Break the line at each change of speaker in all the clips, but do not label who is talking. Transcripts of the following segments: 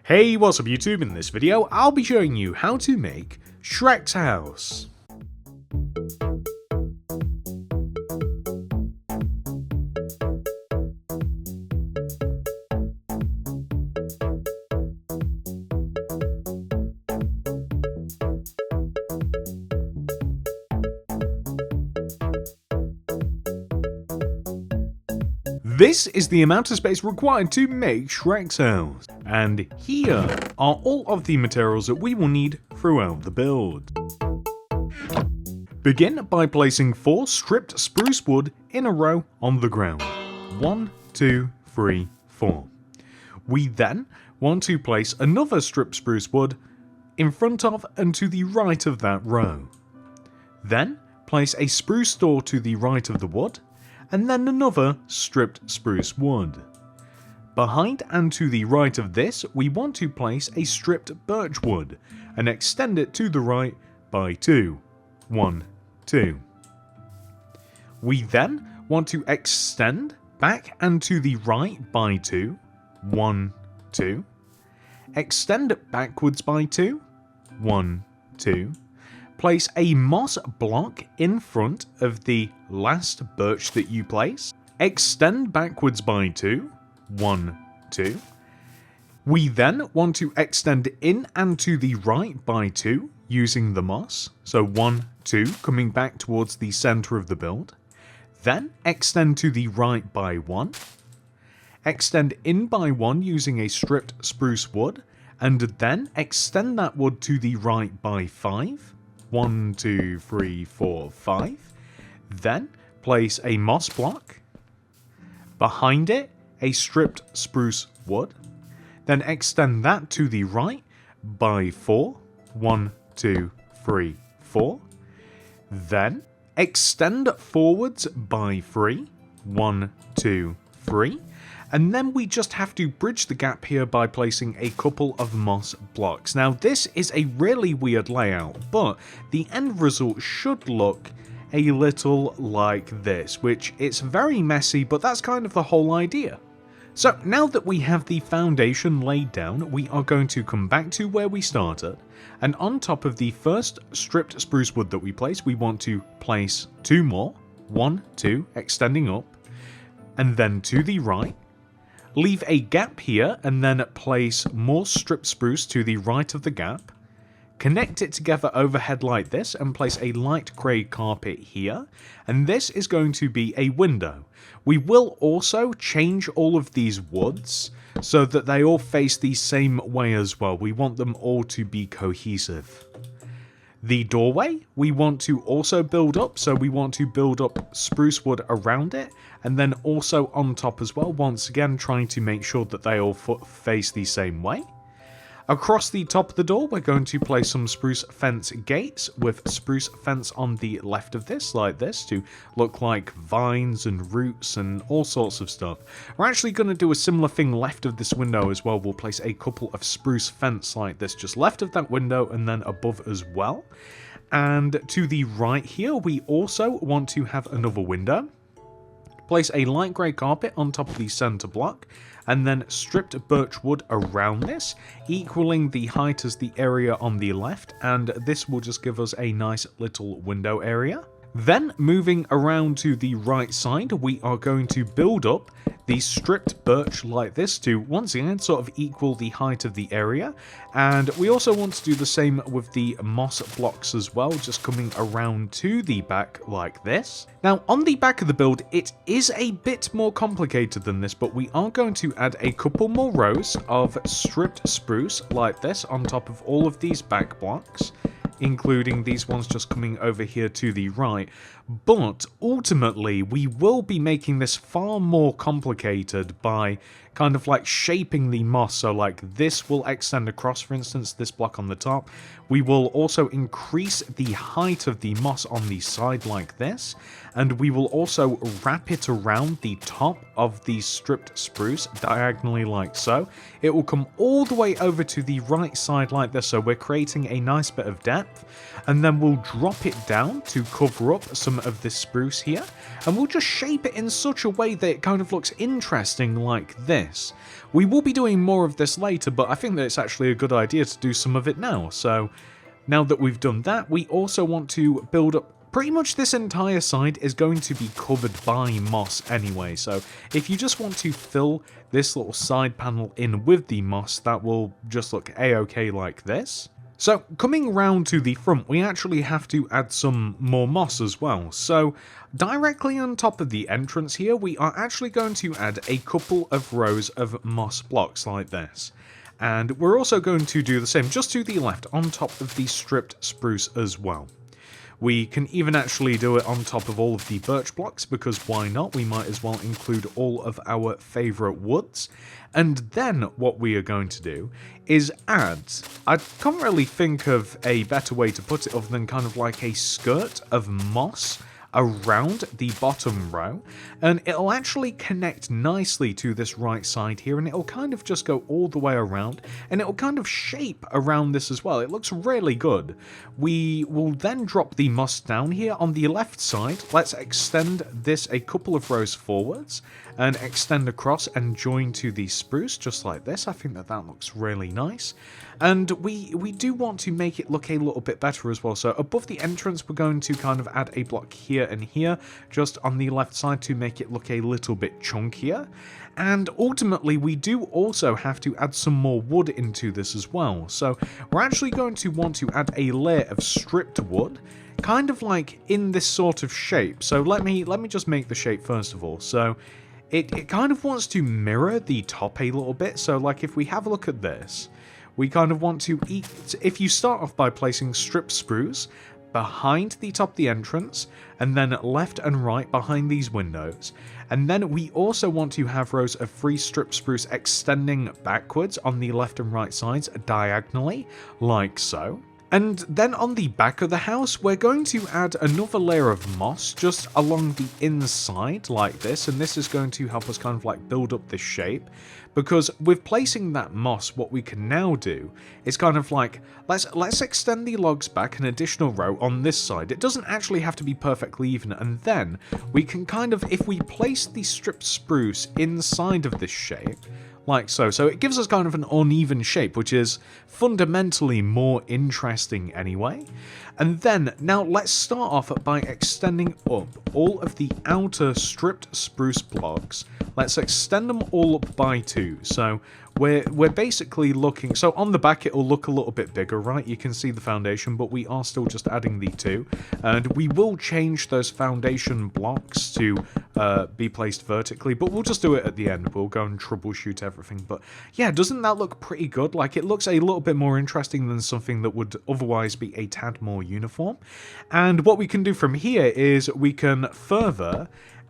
Hey, what's up YouTube? In this video, I'll be showing you how to make Shreks House. This is the amount of space required to make Shreks House, and here are all of the materials that we will need throughout the build. Begin by placing 4 stripped spruce wood in a row on the ground. 1, 2, 3, 4. We then want to place another stripped spruce wood in front of and to the right of that row. Then place a spruce store to the right of the wood, and then another stripped spruce wood. Behind and to the right of this, we want to place a stripped birch wood and extend it to the right by 2. 1, 2. We then want to extend back and to the right by 2. 1, 2. Extend it backwards by 2. 1, 2. Place a moss block in front of the last birch that you place. Extend backwards by 2. 1, 2. We then want to extend in and to the right by 2 using the moss. So 1, 2 coming back towards the center of the build. Then extend to the right by 1. Extend in by 1 using a stripped spruce wood. And then extend that wood to the right by 5. 1, 2, 3, 4, 5. Then place a moss block. Behind it, a stripped spruce wood. Then extend that to the right by 4. 1, 2, 3, 4. Then extend forwards by 3. 1, 2, 3. And then we just have to bridge the gap here by placing a couple of moss blocks. Now this is a really weird layout, but the end result should look a little like this, which it's very messy, but that's kind of the whole idea. So now that we have the foundation laid down, we are going to come back to where we started, and on top of the first stripped spruce wood that we place, we want to place 2 more. 1, 2, extending up, and then to the right. Leave a gap here and then place more stripped spruce to the right of the gap. Connect it together overhead like this and place a light grey carpet here. And this is going to be a window. We will also change all of these woods so that they all face the same way as well. We want them all to be cohesive. The doorway we want to also build up, so we want to build up spruce wood around it, and then also on top as well, once again trying to make sure that they all face the same way. Across the top of the door, we're going to place some spruce fence gates with spruce fence on the left of this, like this, to look like vines and roots and all sorts of stuff. We're actually going to do a similar thing left of this window as well. We'll place a couple of spruce fence like this, just left of that window and then above as well. And to the right here, we also want to have another window. Place a light grey carpet on top of the centre block, and then stripped birch wood around this, equaling the height as the area on the left, and this will just give us a nice little window area. Then moving around to the right side, we are going to build up the stripped birch like this to once again sort of equal the height of the area, and we also want to do the same with the moss blocks as well, just coming around to the back like this. Now on the back of the build, it is a bit more complicated than this, but we are going to add a couple more rows of stripped spruce like this on top of all of these back blocks, including these ones just coming over here to the right. But ultimately, we will be making this far more complicated by kind of like shaping the moss. So like this will extend across, for instance, this block on the top. We will also increase the height of the moss on the side like this. And we will also wrap it around the top of the stripped spruce diagonally like so. It will come all the way over to the right side like this. So we're creating a nice bit of depth. And then we'll drop it down to cover up some bottom of this spruce here, and we'll just shape it in such a way that it kind of looks interesting like this. We will be doing more of this later, but I think that it's actually a good idea to do some of it now. So now that we've done that, we also want to build up. Pretty much this entire side is going to be covered by moss anyway, so if you just want to fill this little side panel in with the moss, that will just look a-okay like this. So coming round to the front, we actually have to add some more moss as well. So directly on top of the entrance here, we are actually going to add a couple of rows of moss blocks like this. And we're also going to do the same just to the left on top of the stripped spruce as well. We can even actually do it on top of all of the birch blocks, because why not? We might as well include all of our favourite woods. And then what we are going to do is add, I can't really think of a better way to put it other than kind of like a skirt of moss around the bottom row, and it'll actually connect nicely to this right side here, and it'll kind of just go all the way around, and it'll kind of shape around this as well. It looks really good. We will then drop the moss down here on the left side. Let's extend this a couple of rows forwards and extend across and join to the spruce just like this. I think that that looks really nice. And we do want to make it look a little bit better as well. So above the entrance, we're going to kind of add a block here and here, just on the left side, to make it look a little bit chunkier. And ultimately, we do also have to add some more wood into this as well. So we're actually going to want to add a layer of stripped wood, kind of like in this sort of shape. So let me just make the shape first of all. So it kind of wants to mirror the top a little bit. So like if we have a look at this, we kind of want to if you start off by placing stripped spruce behind the top of the entrance, and then left and right behind these windows. And then we also want to have rows of free stripped spruce extending backwards on the left and right sides diagonally, like so. And then on the back of the house, we're going to add another layer of moss just along the inside like this, and this is going to help us kind of like build up this shape. Because with placing that moss, what we can now do is kind of like, let's extend the logs back an additional row on this side. It doesn't actually have to be perfectly even, and then we can kind of, if we place the stripped spruce inside of this shape, like so. So it gives us kind of an uneven shape, which is fundamentally more interesting anyway. And then, now let's start off by extending up all of the outer stripped spruce blocks. Let's extend them all up by 2. So we're basically looking, so on the back it'll look a little bit bigger, right? You can see the foundation, but we are still just adding the 2. And we will change those foundation blocks to be placed vertically, but we'll just do it at the end. We'll go and troubleshoot everything. But yeah, doesn't that look pretty good? Like, it looks a little bit more interesting than something that would otherwise be a tad more uniform. And what we can do from here is we can further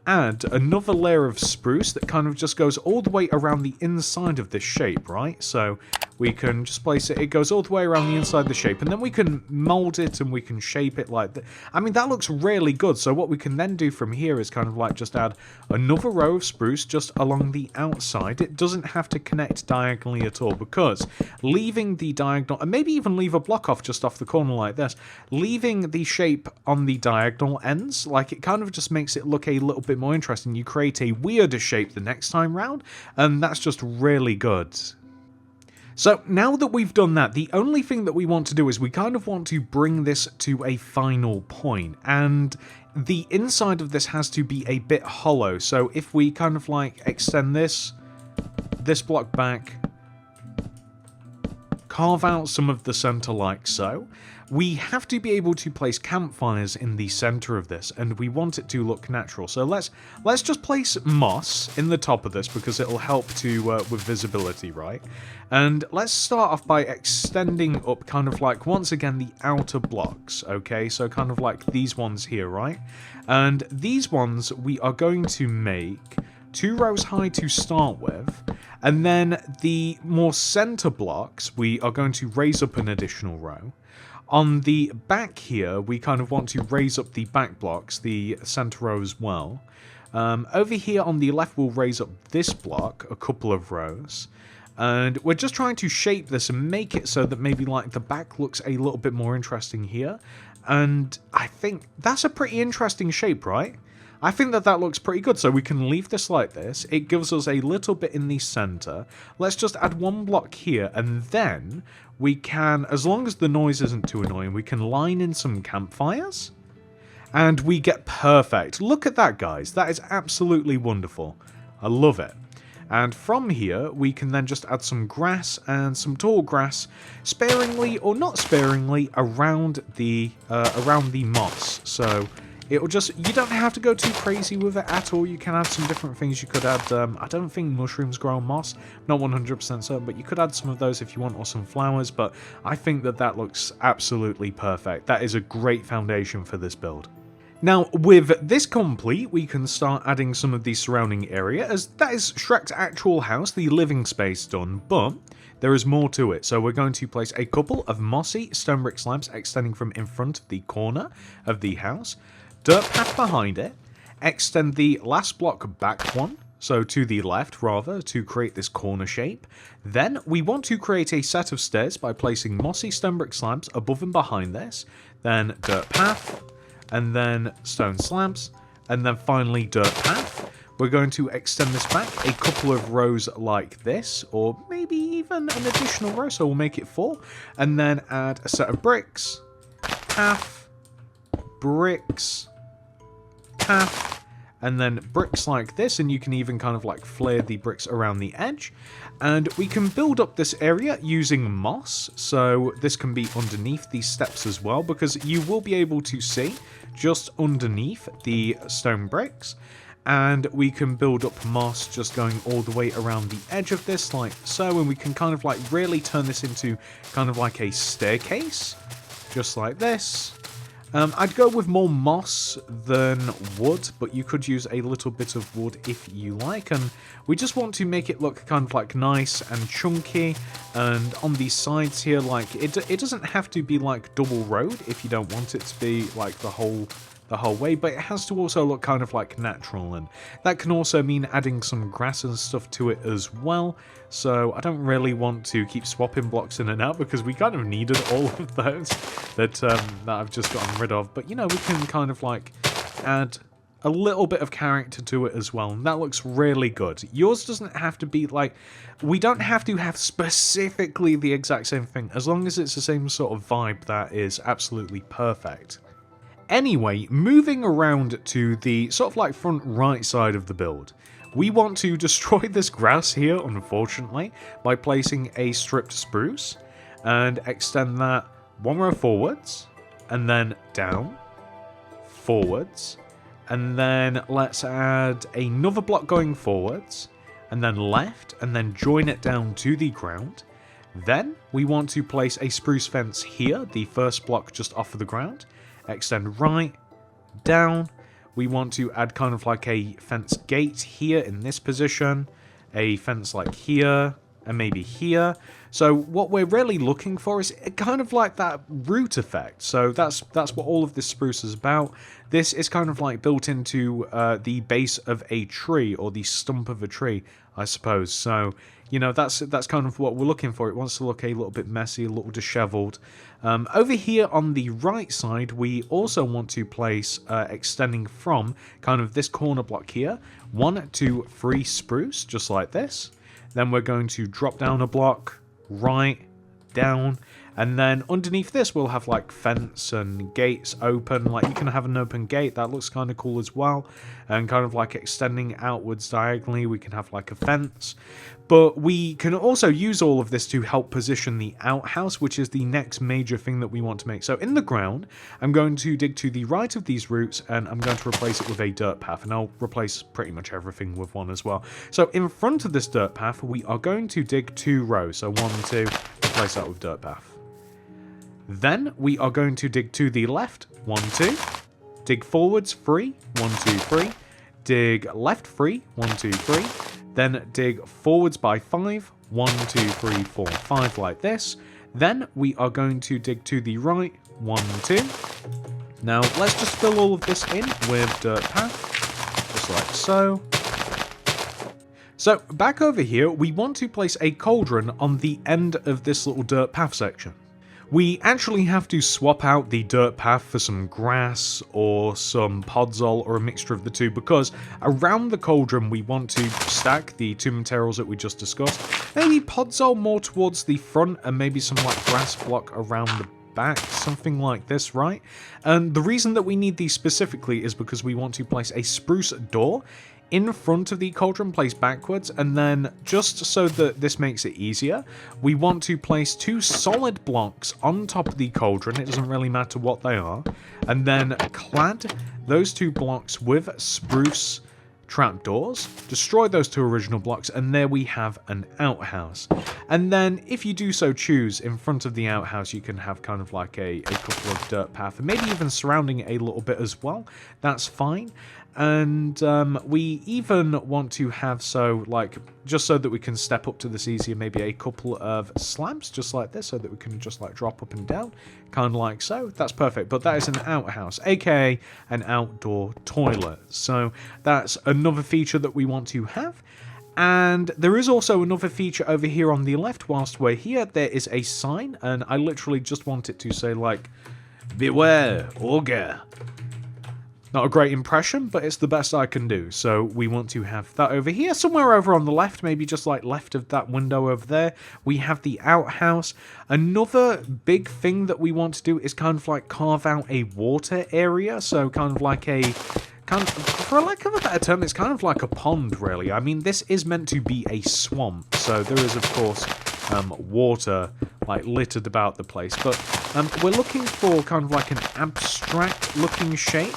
add another layer of spruce that kind of just goes all the way around the inside of this shape, right? So we can just place it, it goes all the way around the inside of the shape, and then we can mold it and we can shape it like that. I mean, that looks really good. So what we can then do from here is kind of like just add another row of spruce just along the outside. It doesn't have to connect diagonally at all, because leaving the diagonal, and maybe even leave a block off just off the corner like this, leaving the shape on the diagonal ends, like, it kind of just makes it look a little bit more interesting. You create a weirder shape the next time round, and that's just really good. So now that we've done that, the only thing that we want to do is we kind of want to bring this to a final point, and the inside of this has to be a bit hollow. So if we kind of like extend this block back, carve out some of the center like so, we have to be able to place campfires in the center of this, and we want it to look natural. So let's just place moss in the top of this, because it'll help to with visibility, right? And let's start off by extending up kind of like, once again, the outer blocks, okay? So kind of like these ones here, right? And these ones we are going to make 2 rows high to start with, and then the more center blocks we are going to raise up an additional row. On the back here, we kind of want to raise up the back blocks, the center row as well. Over here on the left, we'll raise up this block a couple of rows. And we're just trying to shape this and make it so that maybe like the back looks a little bit more interesting here. And I think that's a pretty interesting shape, right? I think that looks pretty good, so we can leave this like this. It gives us a little bit in the center. Let's just add one block here, and then we can, as long as the noise isn't too annoying, we can line in some campfires. And we get perfect. Look at that, guys. That is absolutely wonderful. I love it. And from here, we can then just add some grass and some tall grass, sparingly or not sparingly, around the moss. So it'll just, you don't have to go too crazy with it at all. You can add some different things. You could add, I don't think mushrooms grow on moss, not 100% certain, but you could add some of those if you want, or some flowers. But I think that looks absolutely perfect. That is a great foundation for this build. Now, with this complete, we can start adding some of the surrounding area, as that is Shrek's actual house, the living space done, but there is more to it. So we're going to place a couple of mossy stone brick slabs extending from in front of the corner of the house, dirt path behind it, extend the last block back one, so to the left rather, to create this corner shape. Then we want to create a set of stairs by placing mossy stone brick slabs above and behind this, then dirt path, and then stone slabs, and then finally dirt path. We're going to extend this back a couple of rows like this, or maybe even an additional row, so we'll make it 4, and then add a set of bricks, path, bricks, path, and then bricks like this, and you can even kind of like flare the bricks around the edge. And we can build up this area using moss, so this can be underneath these steps as well, because you will be able to see just underneath the stone bricks. And we can build up moss just going all the way around the edge of this like so, and we can kind of like really turn this into kind of like a staircase, just like this. I'd go with more moss than wood, but you could use a little bit of wood if you like, and we just want to make it look kind of like nice and chunky. And on these sides here, like it doesn't have to be like double road if you don't want it to be like the whole way, but it has to also look kind of like natural, and that can also mean adding some grass and stuff to it as well. So I don't really want to keep swapping blocks in and out, because we kind of needed all of those that I've just gotten rid of. But you know, we can kind of like add a little bit of character to it as well, and that looks really good. Yours doesn't have to be like, we don't have to have specifically the exact same thing. As long as it's the same sort of vibe, that is absolutely perfect. Anyway, moving around to the sort of like front right side of the build, we want to destroy this grass here, unfortunately, by placing a stripped spruce and extend that one row forwards, and then down, forwards, and then let's add another block going forwards, and then left, and then join it down to the ground. Then we want to place a spruce fence here, the first block just off of the ground. Extend right, down. We want to add kind of like a fence gate here in this position, a fence like here, and maybe here. So what we're really looking for is kind of like that root effect. So that's what all of this spruce is about. This is kind of like built into the base of a tree, or the stump of a tree, I suppose. So, you know, that's kind of what we're looking for. It wants to look a little bit messy, a little disheveled. Over here on the right side, we also want to place, extending from kind of this corner block here, 1, 2, 3 spruce, just like this. Then we're going to drop down a block, right, down, and then underneath this we'll have like fence and gates open. Like you can have an open gate, that looks kind of cool as well, and kind of like extending outwards diagonally we can have like a fence. But we can also use all of this to help position the outhouse, which is the next major thing that we want to make. So in the ground, I'm going to dig to the right of these roots, and I'm going to replace it with a dirt path, and I'll replace pretty much everything with one as well. So in front of this dirt path, we are going to dig 2 rows. So 1, 2, replace that with dirt path. Then we are going to dig to the left, 1, 2, dig forwards 3, 1, 2, 3, dig left 3, 1, 2, 3, then dig forwards by 5, 1, 2, 3, 4, 5 like this. Then we are going to dig to the right, 1, 2. Now let's just fill all of this in with dirt path, just like so. So back over here, we want to place a cauldron on the end of this little dirt path section. We actually have to swap out the dirt path for some grass or some podzol or a mixture of the two, because around the cauldron we want to stack the two materials that we just discussed. Maybe podzol more towards the front and maybe some like grass block around the back, something like this, right? And the reason that we need these specifically is because we want to place a spruce door in front of the cauldron, placed backwards, and then just so that this makes it easier, we want to place two solid blocks on top of the cauldron, it doesn't really matter what they are, and then clad those two blocks with spruce trapdoors, destroy those two original blocks, and there we have an outhouse. And then if you do so choose, in front of the outhouse you can have kind of like a couple of dirt paths, and maybe even surrounding it a little bit as well, that's fine. And we even want to have, so like, just so that we can step up to this easier, maybe a couple of slabs just like this, so that we can just like drop up and down, kind of like so. That's perfect. But that is an outhouse, aka an outdoor toilet. So that's another feature that we want to have. And there is also another feature over here on the left. Whilst we're here, there is a sign, and I literally just want it to say like, beware, ogre. Not a great impression, but it's the best I can do. So we want to have that over here, somewhere over on the left, maybe just like left of that window over there. We have the outhouse. Another big thing that we want to do is kind of like carve out a water area. So kind of like a, for lack of a better term, it's kind of like a pond, really. I mean, this is meant to be a swamp, so there is, of course, water like littered about the place. But we're looking for kind of like an abstract-looking shape.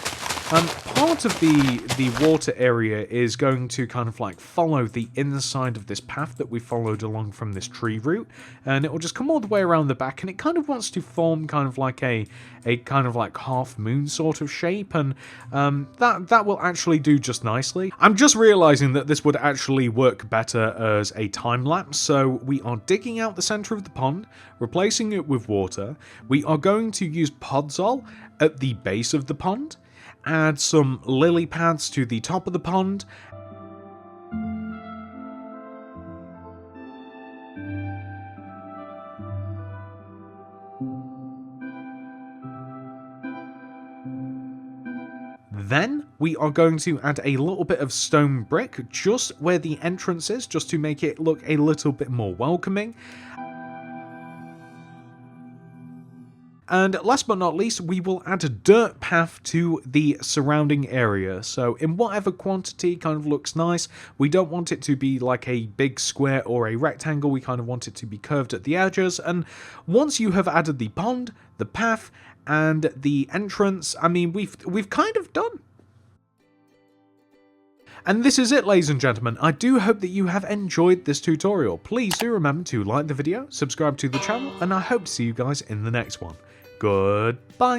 Part of the water area is going to kind of like follow the inside of this path that we followed along from this tree root, and it will just come all the way around the back, and it kind of wants to form kind of like a kind of like half moon sort of shape, and that will actually do just nicely. I'm just realizing that this would actually work better as a time lapse, so we are digging out the center of the pond, replacing it with water. We are going to use podzol at the base of the pond, add some lily pads to the top of the pond, then we are going to add a little bit of stone brick just where the entrance is, just to make it look a little bit more welcoming. And last but not least, we will add a dirt path to the surrounding area. So in whatever quantity kind of looks nice. We don't want it to be like a big square or a rectangle. We kind of want it to be curved at the edges. And once you have added the pond, the path, and the entrance, I mean, we've kind of done. And this is it, ladies and gentlemen. I do hope that you have enjoyed this tutorial. Please do remember to like the video, subscribe to the channel, and I hope to see you guys in the next one. Goodbye.